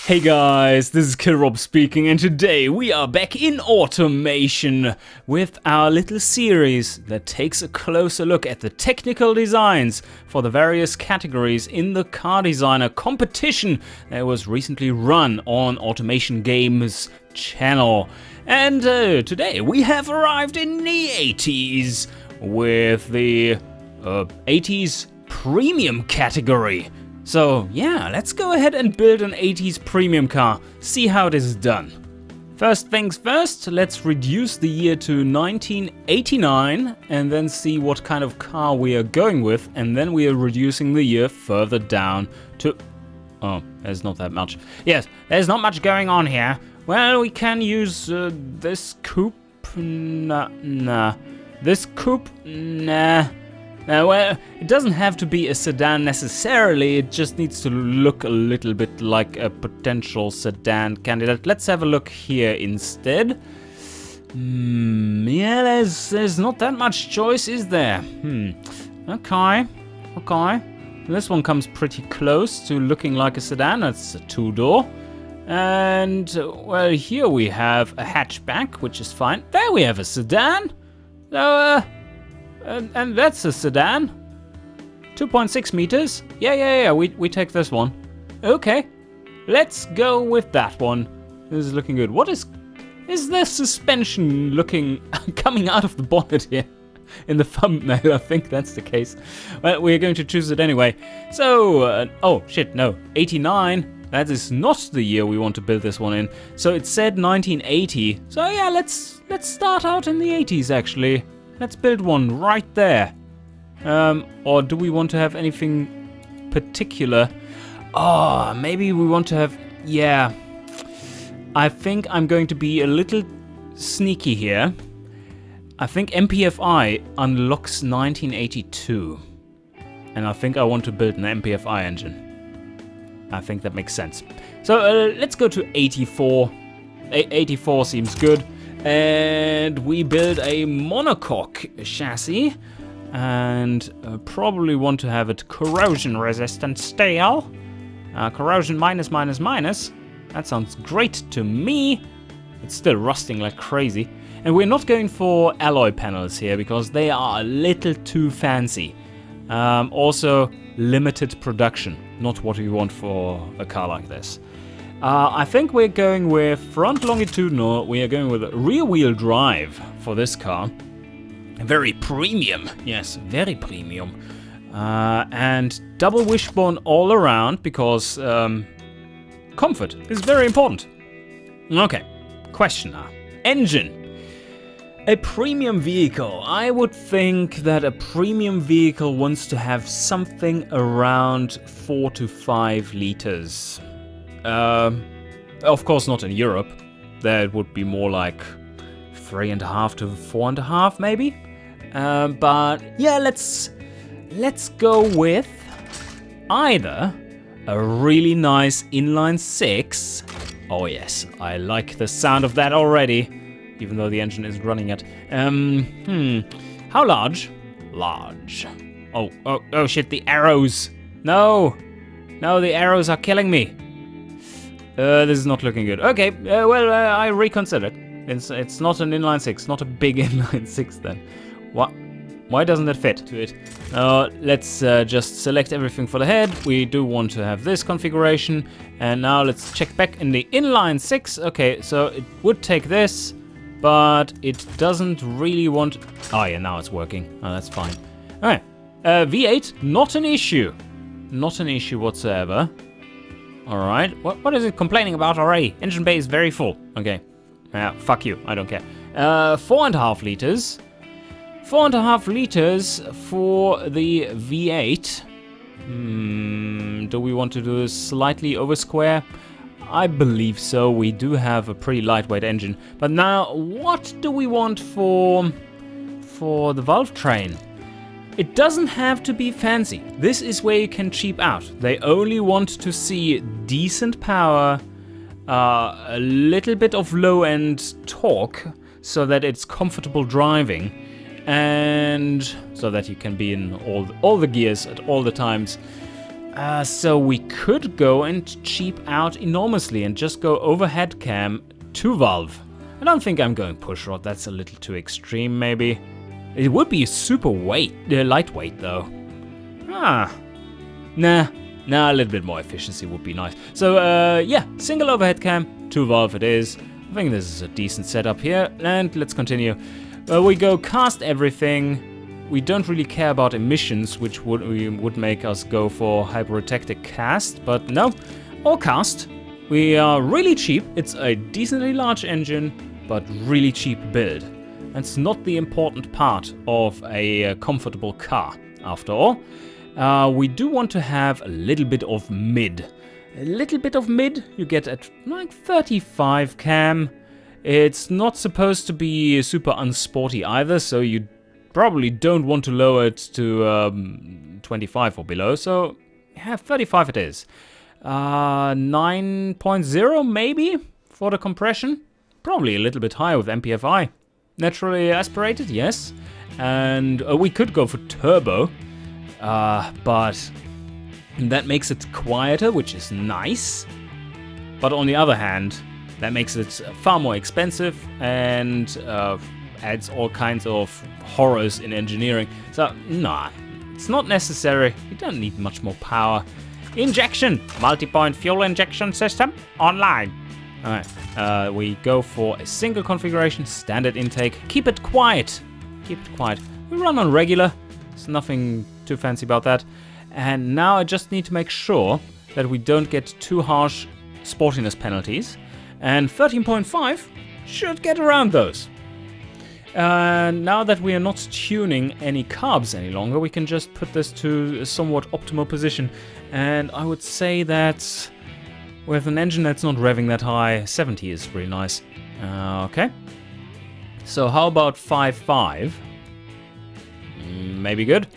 Hey guys, this is Killrob speaking, and today we are back in automation with our little series that takes a closer look at the technical designs for the various categories in the Car Designer competition that was recently run on Automation Games channel. And today we have arrived in the 80s with the 80s premium category. So yeah, let's go ahead and build an 80s premium car, see how it is done. First things first, let's reduce the year to 1989 and then see what kind of car we are going with, and then we are reducing the year further down to... Oh, there's not that much. Yes, there's not much going on here. Well, we can use this coupe. Nah. This coupe. Nah. Well, it doesn't have to be a sedan necessarily, it just needs to look a little bit like a potential sedan candidate. Let's have a look here instead. Yeah, there's not that much choice, is there? Okay. This one comes pretty close to looking like a sedan. It's a two-door. And, well, here we have a hatchback, which is fine. There we have a sedan. So, and that's a sedan. 2.6 meters. Yeah, we take this one. Okay, let's go with that one. This is looking good. What is there suspension looking, coming out of the bonnet here? In the thumbnail, I think that's the case. Well, we're going to choose it anyway. So, oh shit, no, 89. That is not the year we want to build this one in. So it said 1980. So yeah, let's start out in the 80s actually. Let's build one right there. Or do we want to have anything particular? Oh, maybe we want to have... Yeah. I think I'm going to be a little sneaky here. I think MPFI unlocks 1982. And I think I want to build an MPFI engine. I think that makes sense. So let's go to 84. 84 seems good. And we build a monocoque chassis, and probably want to have it corrosion resistant steel. Corrosion minus. That sounds great to me. It's still rusting like crazy. And we're not going for alloy panels here because they are a little too fancy. Also, limited production. Not what we want for a car like this. I think we're going with front longitudinal, we are going with rear wheel drive for this car. Very premium, yes, very premium. And double wishbone all around because comfort is very important. Okay, question now. Engine. A premium vehicle. I would think that a premium vehicle wants to have something around 4 to 5 liters. Of course not in Europe. There it would be more like 3.5 to 4.5 maybe. But yeah, let's go with either a really nice inline 6. Oh yes, I like the sound of that already, even though the engine is running it. How large? Large. Oh shit, the arrows. No, the arrows are killing me. This is not looking good. Okay, well, I reconsider. It's not an inline 6, not a big inline 6 then. What? Why doesn't it fit to it? Let's just select everything for the head. We do want to have this configuration. And now let's check back in the inline 6. Okay, so it would take this, but it doesn't really want... Oh yeah, now it's working. Oh, that's fine. Alright, V8, not an issue. Not an issue whatsoever. Alright, what is it complaining about already? Engine bay is very full. Okay. Yeah, fuck you, I don't care. 4.5 liters. 4.5 liters for the V8. Do we want to do this slightly over square? I believe so. We do have a pretty lightweight engine. But now, what do we want for the valve train? It doesn't have to be fancy. This is where you can cheap out. They only want to see decent power, a little bit of low-end torque, so that it's comfortable driving, and so that you can be in all the gears at all the times. So we could go and cheap out enormously and just go overhead cam 2-valve. I don't think I'm going push rod. That's a little too extreme, maybe. It would be super lightweight, though. Nah, a little bit more efficiency would be nice. So, yeah, single overhead cam, 2-valve it is. I think this is a decent setup here, and let's continue. We go cast everything. We don't really care about emissions, which would make us go for hyperotectic cast, but no, all cast. We are really cheap. It's a decently large engine, but really cheap build. That's not the important part of a comfortable car, after all. We do want to have a little bit of mid. A little bit of mid you get at like 35 cam. It's not supposed to be super unsporty either, so you probably don't want to lower it to 25 or below, so yeah, 35 it is. 9.0 maybe for the compression. Probably a little bit higher with MPFI. Naturally aspirated, yes. And we could go for turbo, but that makes it quieter, which is nice. But on the other hand, that makes it far more expensive and adds all kinds of horrors in engineering. So, nah, it's not necessary. You don't need much more power. Injection! Multi-point fuel injection system online. Alright, we go for a single configuration, standard intake. Keep it quiet. Keep it quiet. We run on regular. There's nothing too fancy about that. And now I just need to make sure that we don't get too harsh sportiness penalties. And 13.5 should get around those. Now that we are not tuning any carbs any longer, we can just put this to a somewhat optimal position. And I would say that with an engine that's not revving that high, 70 is really nice. Okay. So how about 5.5? Maybe good?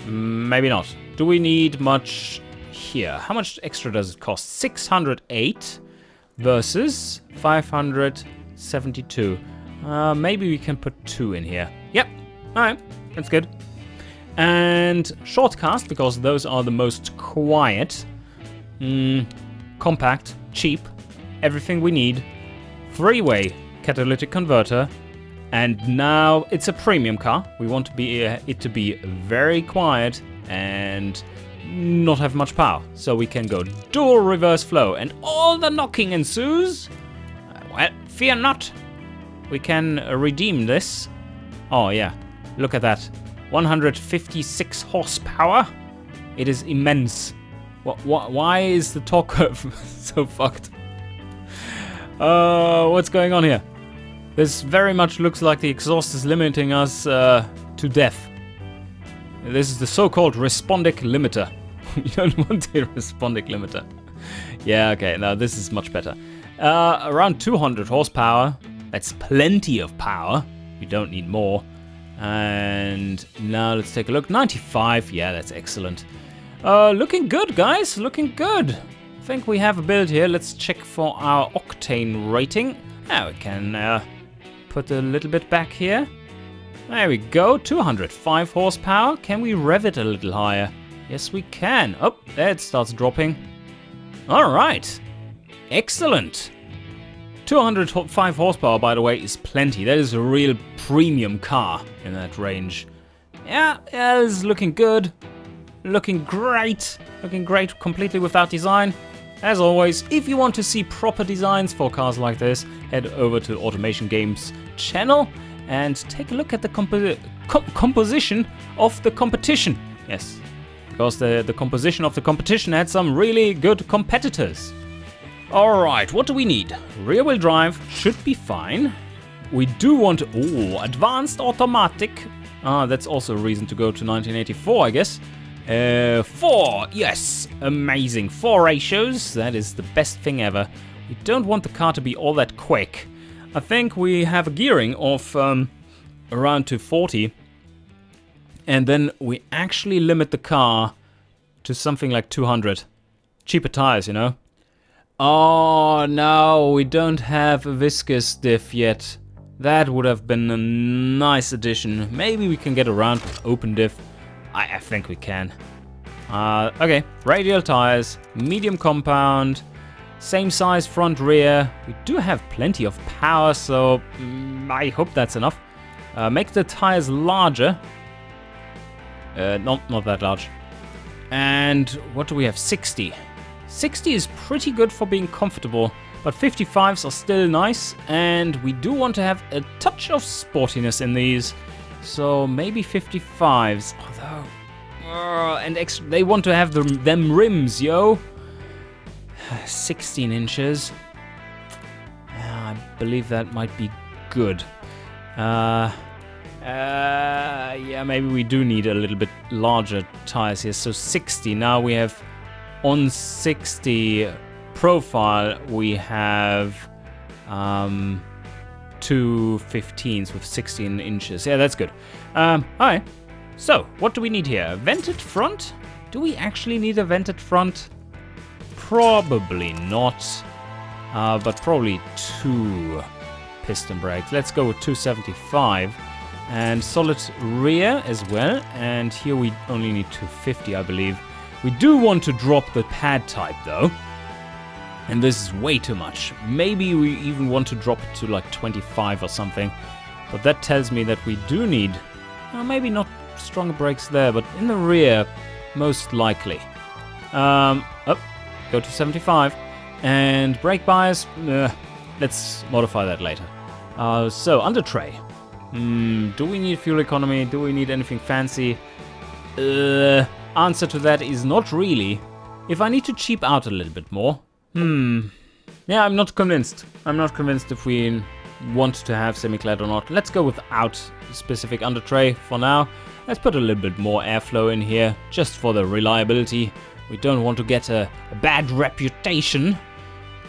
Maybe not. Do we need much here? How much extra does it cost? 608 versus 572. Maybe we can put 2 in here. Yep. Alright. That's good. And short cast, because those are the most quiet. Compact, cheap, everything we need. 3-way catalytic converter. And now it's a premium car. We want to be it to be very quiet and not have much power. So we can go dual reverse flow and all the knocking ensues. Well, fear not. We can redeem this. Oh yeah, look at that. 156 horsepower. It is immense. Why is the torque curve so fucked? What's going on here? This very much looks like the exhaust is limiting us to death. This is the so-called respondic limiter. You don't want a respondic limiter. Yeah, okay, now this is much better. Around 200 horsepower. That's plenty of power. You don't need more. And now let's take a look. 95, yeah, that's excellent. Looking good, guys, looking good. I think we have a build here. Let's check for our octane rating. Now we can put a little bit back here. There we go, 205 horsepower. Can we rev it a little higher? Yes, we can. Oh, there it starts dropping. All right, excellent. 205 horsepower, by the way, is plenty. That is a real premium car in that range. Yeah, it's looking good. Looking great. Looking great completely without design. As always, if you want to see proper designs for cars like this, head over to Automation Games channel and take a look at the composition of the competition. Yes, because the composition of the competition had some really good competitors. Alright, what do we need? Rear-wheel drive should be fine. We do want... Oh, advanced automatic. That's also a reason to go to 1984, I guess. 4, yes, amazing. 4 ratios, that is the best thing ever. We don't want the car to be all that quick. I think we have a gearing of around 240. And then we actually limit the car to something like 200. Cheaper tires, you know. Oh no, we don't have a viscous diff yet. That would have been a nice addition. Maybe we can get around with open diff. I think we can. Okay, radial tires, medium compound, same size front rear. We do have plenty of power, so I hope that's enough. Make the tires larger. Not that large. And what do we have? 60. 60 is pretty good for being comfortable, but 55s are still nice, and we do want to have a touch of sportiness in these. So maybe 55s, although... and extra, they want to have them rims, yo. 16 inches. I believe that might be good. Yeah, maybe we do need a little bit larger tires here. So 60. Now we have on 60 profile, we have 2 15s with 16 inches. Yeah, that's good. Alright. So, what do we need here? A vented front? Do we actually need a vented front? Probably not. But probably 2 piston brakes. Let's go with 275. And solid rear as well. And here we only need 250, I believe. We do want to drop the pad type, though. And this is way too much. Maybe we even want to drop it to like 25 or something. But that tells me that we do need... maybe not stronger brakes there, but in the rear, most likely. Go to 75. And brake bias, let's modify that later. So, under tray. Do we need fuel economy? Do we need anything fancy? Answer to that is not really. If I need to cheap out a little bit more. Yeah, I'm not convinced. I'm not convinced if we want to have semi-clad or not. Let's go without specific under tray for now. Let's put a little bit more airflow in here, just for the reliability. We don't want to get a bad reputation.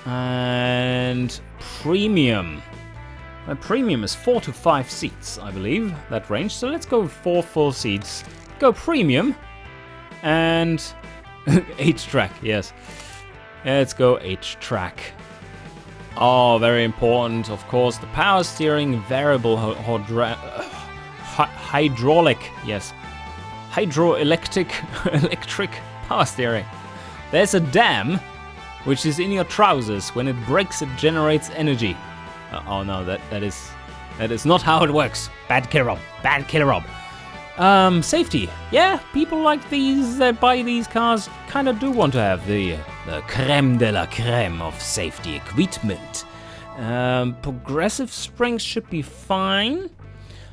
And premium. My premium is 4 to 5 seats, I believe, that range. So let's go with 4 full seats. Go premium. And H-track, yes. Let's go H-track. Oh, very important, of course. The power steering, variable hydraulic, yes. Hydroelectric electric power steering. There's a dam, which is in your trousers. When it breaks, it generates energy. Oh no, that is not how it works. Bad killer Rob. Bad killer Rob. Safety. Yeah, people like these that buy these cars kind of do want to have the creme de la creme of safety equipment. Progressive springs should be fine.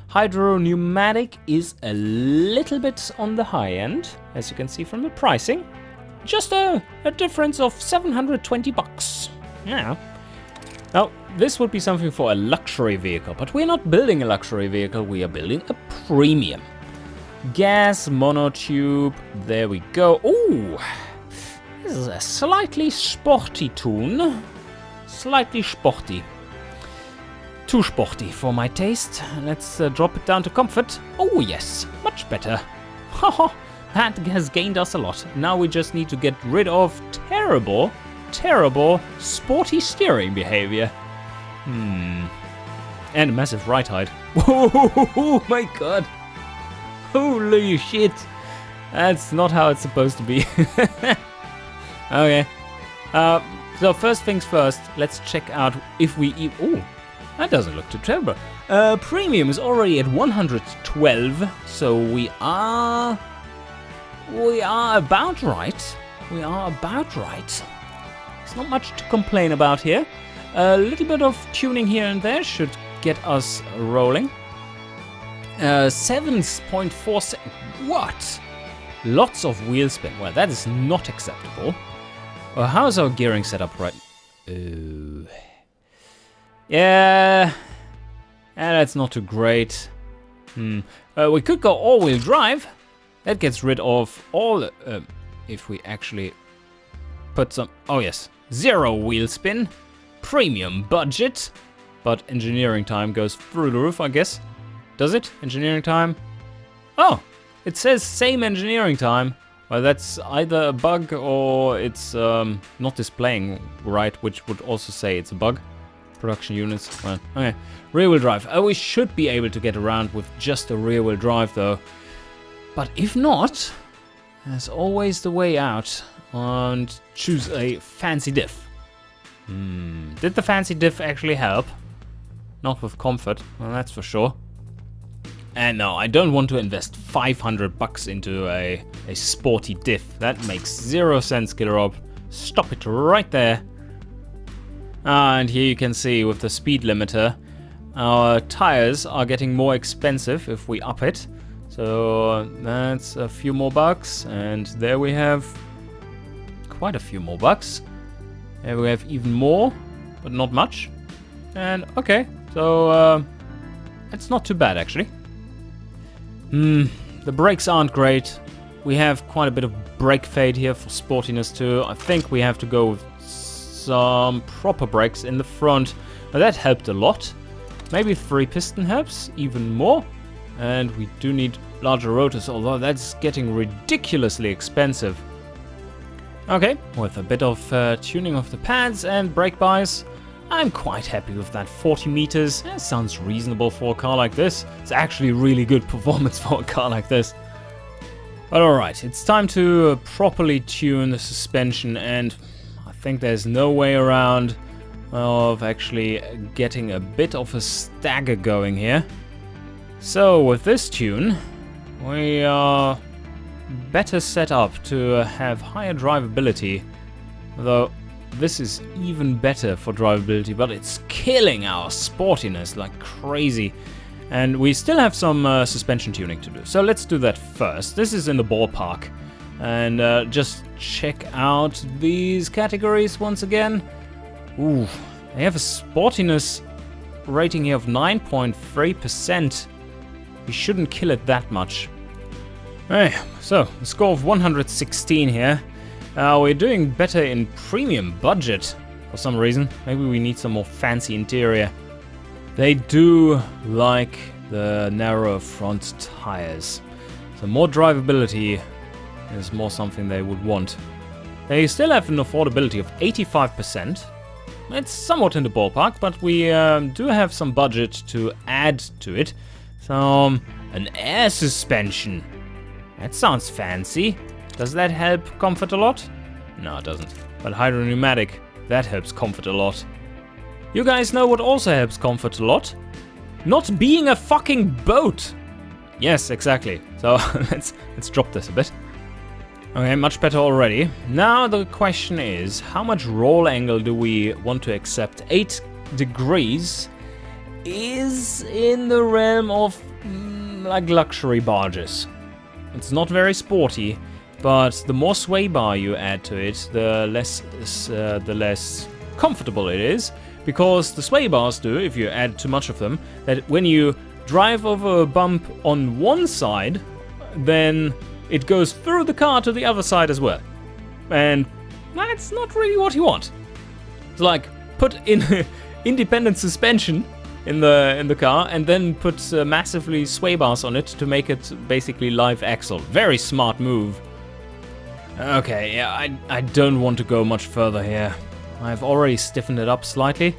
Hydro pneumatic is a little bit on the high end, as you can see from the pricing. Just a difference of 720 bucks. Yeah. Now, this would be something for a luxury vehicle, but we're not building a luxury vehicle, we are building a premium. Gas monotube, there we go. Ooh, this is a slightly sporty tune. Slightly sporty. Too sporty for my taste. Let's drop it down to comfort. Oh yes, much better. Haha, that has gained us a lot. Now we just need to get rid of terrible sporty steering behavior. And a massive ride height. Oh my god. Holy shit. That's not how it's supposed to be. Okay. So first things first, let's check out if we... Oh, that doesn't look too terrible. Premium is already at 112, so we are about right. We are about right. There's not much to complain about here. A little bit of tuning here and there should get us rolling. 7.4 what? Lots of wheel spin. Well, that is not acceptable. How is our gearing set up right? Yeah, that's not too great. We could go all-wheel drive. That gets rid of all. If we actually put some. Oh yes, 0 wheel spin, premium budget, but engineering time goes through the roof, I guess. Does it? Engineering time? Oh, it says same engineering time. Well, that's either a bug or it's not displaying right, which would also say it's a bug. Production units. Well, okay. Rear-wheel drive. We should be able to get around with just a rear-wheel drive, though. But if not, There's always the way out. And choose a fancy diff. Did the fancy diff actually help? Not with comfort, well, that's for sure. And no, I don't want to invest 500 bucks into a sporty diff. That makes 0 sense, Killerob. Stop it right there. And here you can see with the speed limiter, our tires are getting more expensive if we up it. So that's a few more bucks, and there we have quite a few more bucks. There we have even more, but not much. And okay, so it's not too bad actually. The brakes aren't great. We have quite a bit of brake fade here for sportiness too. I think we have to go with some proper brakes in the front. But that helped a lot. Maybe 3 piston helps even more. And we do need larger rotors, although that's getting ridiculously expensive. Okay, with a bit of tuning of the pads and brake bias, I'm quite happy with that 40 meters. That sounds reasonable for a car like this. It's actually really good performance for a car like this. But alright, it's time to properly tune the suspension, and I think there's no way around of actually getting a bit of a stagger going here. So with this tune, we are better set up to have higher drivability, although this is even better for drivability, but it's killing our sportiness like crazy. And we still have some suspension tuning to do, so let's do that first. This is in the ballpark, and just check out these categories once again. Ooh, they have a sportiness rating here of 9.3%. We shouldn't kill it that much. Hey, so a score of 116 here. We're doing better in premium budget for some reason. Maybe we need some more fancy interior. They do like the narrower front tires. So more drivability is more something they would want. They still have an affordability of 85%. It's somewhat in the ballpark, but we do have some budget to add to it. So, an air suspension. That sounds fancy. Does that help comfort a lot? No, it doesn't. But hydropneumatic, that helps comfort a lot. You guys know what also helps comfort a lot? Not being a fucking boat! Yes, exactly. So let's drop this a bit. Okay, much better already. Now the question is, how much roll angle do we want to accept? 8 degrees is in the realm of like luxury barges. It's not very sporty, but the more sway bar you add to it, the less comfortable it is. Because the sway bars do, if you add too much of them, that when you drive over a bump on one side, then it goes through the car to the other side as well. And that's not really what you want. It's like, put in independent suspension in the car and then put massively sway bars on it to make it basically live axle. Very smart move. Okay, yeah, I don't want to go much further here. I've already stiffened it up slightly.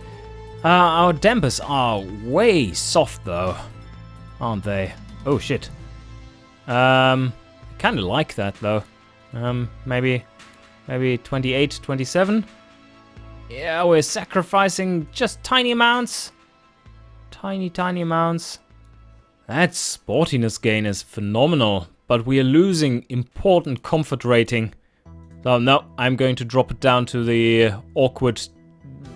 Our dampers are way soft though, aren't they? Oh shit. I kind of like that though. Maybe 28, 27. Yeah, we're sacrificing just tiny amounts. Tiny amounts. That sportiness gain is phenomenal, but we are losing important comfort rating. So no, I'm going to drop it down to the awkward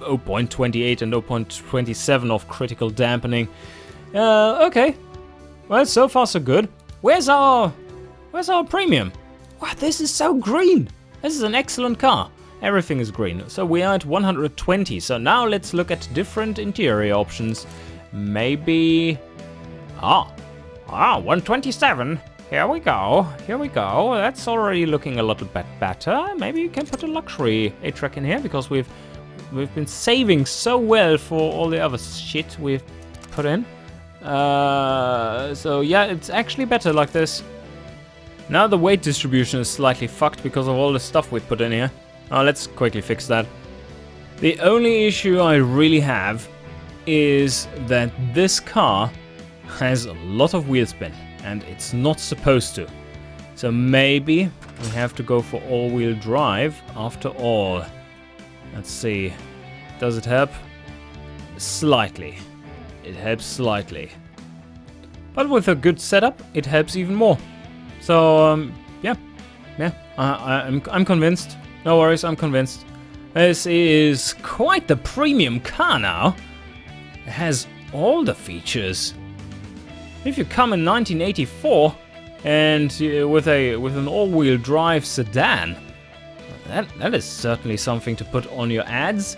0.28 and 0.27 of critical dampening. Okay. Well, so far so good. Where's our premium? Wow, this is so green. This is an excellent car. Everything is green. So we are at 120. So now let's look at different interior options. Maybe... 127. Here we go. That's already looking a little bit better. Maybe you can put a luxury A-Track in here, because we've been saving so well for all the other shit we've put in. So yeah, it's actually better like this. Now the weight distribution is slightly fucked because of all the stuff we put in here. Let's quickly fix that. The only issue I really have is that this car has a lot of wheel spin, and it's not supposed to. So maybe we have to go for all-wheel drive after all. Let's see. Does it help? Slightly. It helps slightly. But with a good setup, it helps even more. So, yeah. I'm convinced. No worries, I'm convinced. This is quite the premium car now. It has all the features. If you come in 1984 and with an all-wheel drive sedan, that is certainly something to put on your ads.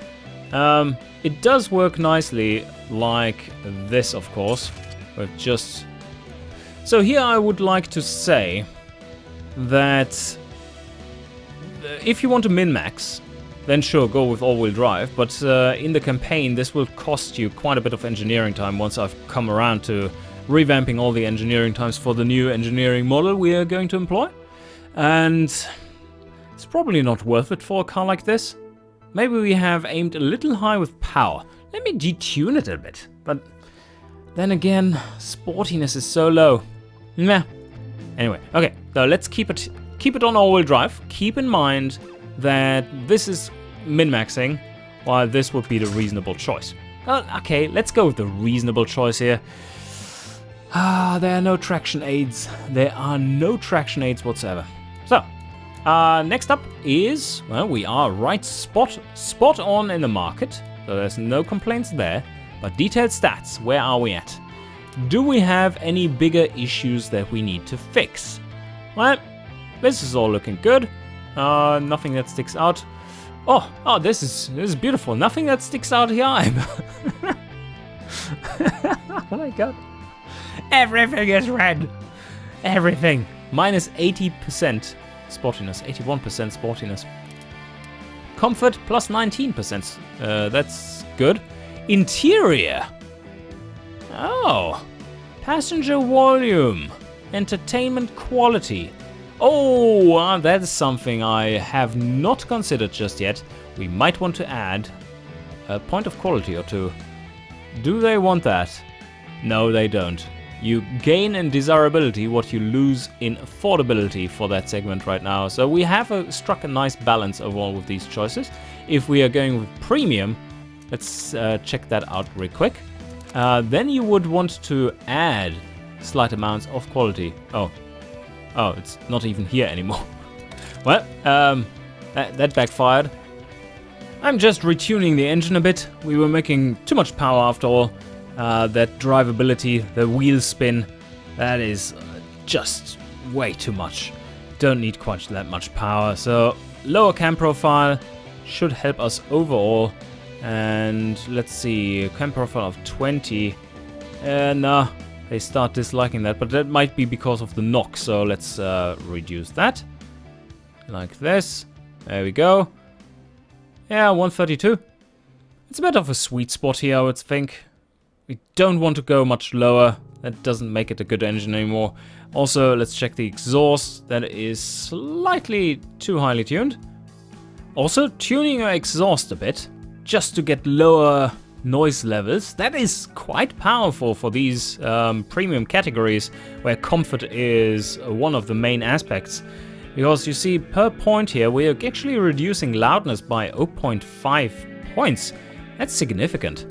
It does work nicely like this, of course, but just... So here I would like to say that if you want to min-max, then sure, go with all-wheel drive, but in the campaign this will cost you quite a bit of engineering time once I've come around to revamping all the engineering times for the new engineering model we are going to employ. And it's probably not worth it for a car like this. Maybe we have aimed a little high with power. Let me detune it a bit, but then again, sportiness is so low. Meh. Anyway, okay, so let's keep it on all-wheel drive. Keep in mind that this is min-maxing, while this would be the reasonable choice. Okay, let's go with the reasonable choice here. There are no traction aids. There are no traction aids whatsoever. So, next up is, well, we are right spot on in the market, so there's no complaints there. But detailed stats, where are we at? Do we have any bigger issues that we need to fix? Well, this is all looking good. Nothing that sticks out. Oh, this is beautiful. Nothing that sticks out here either. Oh my god. Everything is red. Everything. Minus 80% sportiness, 81% sportiness. Comfort plus 19%. That's good. Interior. Oh. Passenger volume. Entertainment quality. Oh, that is something I have not considered just yet. We might want to add a point of quality or two. Do they want that? No, they don't. You gain in desirability what you lose in affordability for that segment right now. So we have struck a nice balance of all of these choices. If we are going with premium, let's check that out real quick. Then you would want to add slight amounts of quality. Oh, it's not even here anymore. Well, that backfired. I'm just retuning the engine a bit. We were making too much power after all. That drivability, the wheel spin, that is just way too much. Don't need quite that much power. So lower cam profile should help us overall. And let's see, cam profile of 20. Nah, they start disliking that, but that might be because of the knock. So let's reduce that. Like this. There we go. Yeah, 132. It's a bit of a sweet spot here, I would think. We don't want to go much lower. That doesn't make it a good engine anymore. Also, let's check the exhaust. That is slightly too highly tuned. Also, tuning your exhaust a bit, just to get lower noise levels. That is quite powerful for these premium categories, where comfort is one of the main aspects. Because you see, per point here, we are actually reducing loudness by 0.5 points. That's significant.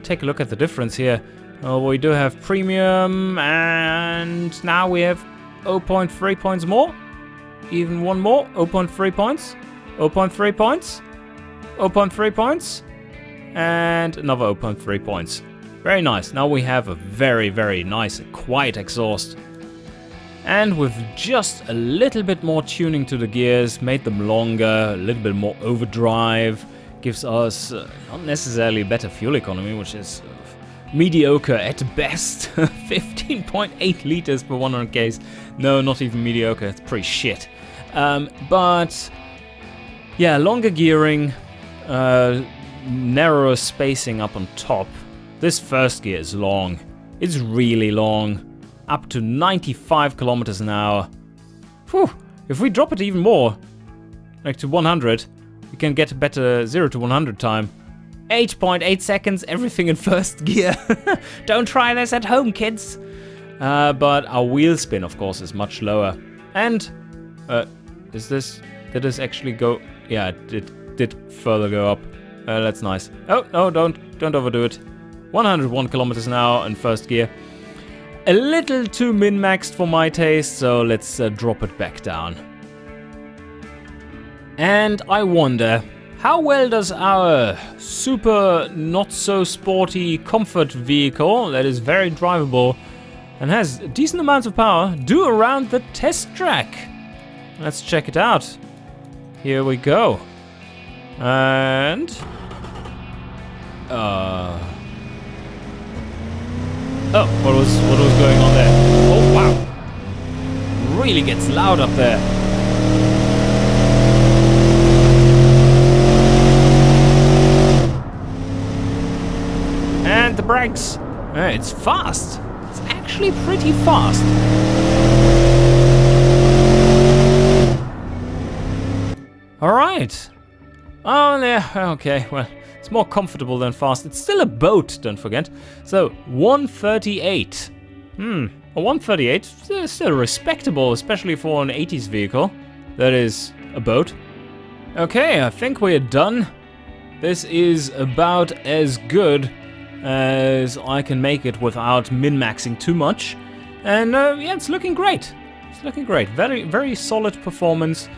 Take a look at the difference here. We do have premium, and now we have 0.3 points more. Even one more, 0.3 points. 0.3 points. 0.3 points. And another 0.3 points. Very nice. Now we have a very, very nice, quiet exhaust. And with just a little bit more tuning to the gears, made them longer, a little bit more overdrive, gives us not necessarily better fuel economy, which is mediocre at best. 15.8 liters per 100 k's. No, not even mediocre. It's pretty shit. But yeah, longer gearing, narrower spacing up on top. This first gear is long. It's really long. Up to 95 kilometers an hour. Whew. If we drop it even more, like to 100, we can get a better 0 to 100 time. 8.8 seconds, everything in first gear. Don't try this at home, kids. But our wheel spin, of course, is much lower. And Is this... Did this actually go... Yeah, it did further go up. That's nice. Oh, no, don't overdo it. 101 kilometers an hour in first gear. A little too min-maxed for my taste, so let's drop it back down. And I wonder, how well does our super not-so-sporty comfort vehicle, that is very drivable and has decent amounts of power, do around the test track? Let's check it out. Here we go. And... Oh, what was going on there? Oh, wow. Really gets loud up there. And the brakes. It's fast. It's actually pretty fast. All right. Oh, yeah, okay, well, it's more comfortable than fast. It's still a boat, don't forget. So, 138. A 138 is still respectable, especially for an 80s vehicle. That is a boat. Okay, I think we're done. This is about as good as I can make it without min-maxing too much. And yeah, it's looking great. It's looking great. Very, very solid performance.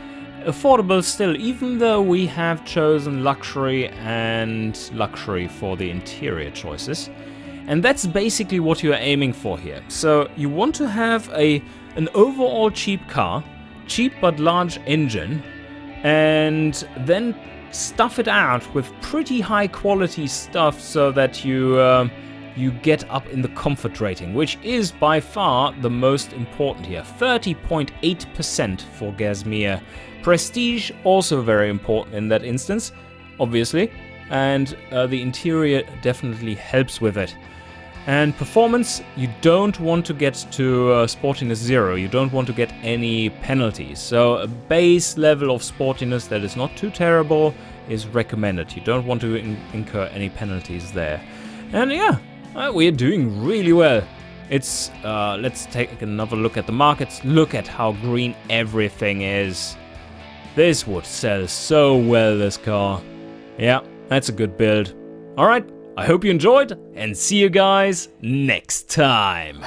Affordable still, even though we have chosen luxury and luxury for the interior choices. And that's basically what you're aiming for here. So you want to have an overall cheap car, cheap but large engine, and then stuff it out with pretty high quality stuff so that you get up in the comfort rating, which is by far the most important here. 30.8% for Gersmeer. Prestige, also very important in that instance, obviously, and the interior definitely helps with it. And performance, you don't want to get to sportiness 0, you don't want to get any penalties. So a base level of sportiness that is not too terrible is recommended. You don't want to incur any penalties there. And yeah, we're doing really well. It's let's take another look at the markets. Look at how green everything is. This would sell so well, this car. Yeah, that's a good build. Alright, I hope you enjoyed, and see you guys next time.